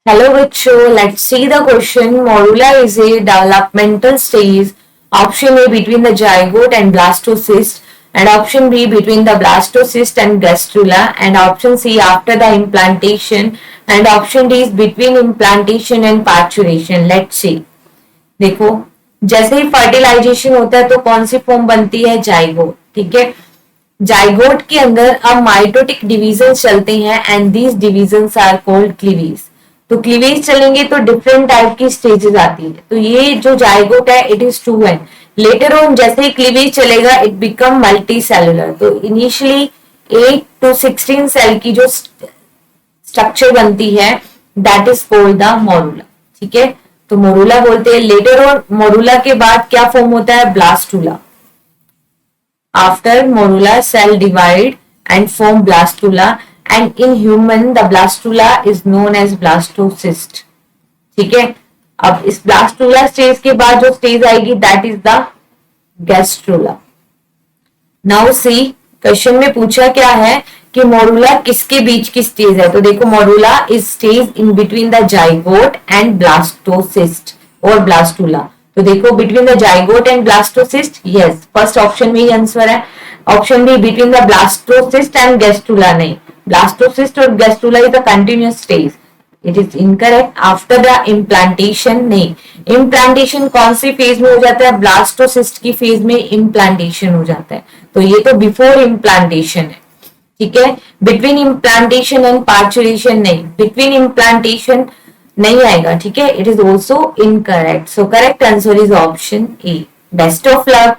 Hello, Richo. Let's see the question. Morula is a developmental stage. Option A between the zygote and blastocyst, and option B between the blastocyst and gastrula, and option C after the implantation, and option D is between implantation and parturition. Let's see. देखो, जैसे ही fertilisation होता है तो कौन सी form बनती है? Zygote. ठीक है. जाइगोट के अंदर अब माइटोटिक डिवीजन चलते हैं and these division are called cleavage. तो क्लीवेज चलेंगे तो डिफरेंट टाइप की स्टेजेस आती है. तो ये जो जाइगोट है it is 2n. Later on जैसे ही क्लीवेज चलेगा इट बिकम मल्टी सेलुलर. तो इनिशियली 8 to 16 सेल की जो स्ट्रक्चर बनती है that is called the morula. ठीक है. तो मोरुला बोलते हैं. लेटर ऑन मोरुला के बाद क्या फॉर्म होता है? Blastula. After morula, cell divide and form blastula, and in human the blastula is known as blastocyst. ठीक है. अब इस blastula स्टेज के बाद जो स्टेज आएगी that is the gastrula. Now see, question में पूछा क्या है कि मोरुला किसके बीच की स्टेज है. तो देखो morula is stage in between the zygote and blastocyst और ब्लास्टुला. तो देखो between the zygote and blastocyst. Yes, first option में ही आंसर है. Option be between the blastocyst and gastrula. नहीं, ब्लास्टोसिस्ट और gastrula is a continuous stage. It is incorrect. After the implantation. नहीं, implantation कौन सी phase में हो जाता है? ब्लास्टोसिस्ट की फेज में इम्प्लांटेशन हो जाता है. तो ये तो बिफोर इम्प्लांटेशन है. ठीक है. Between implantation and parturition. नहीं, बिटवीन इम्प्लांटेशन नहीं आएगा. ठीक है. It is also incorrect. So correct answer is option A. Best of luck.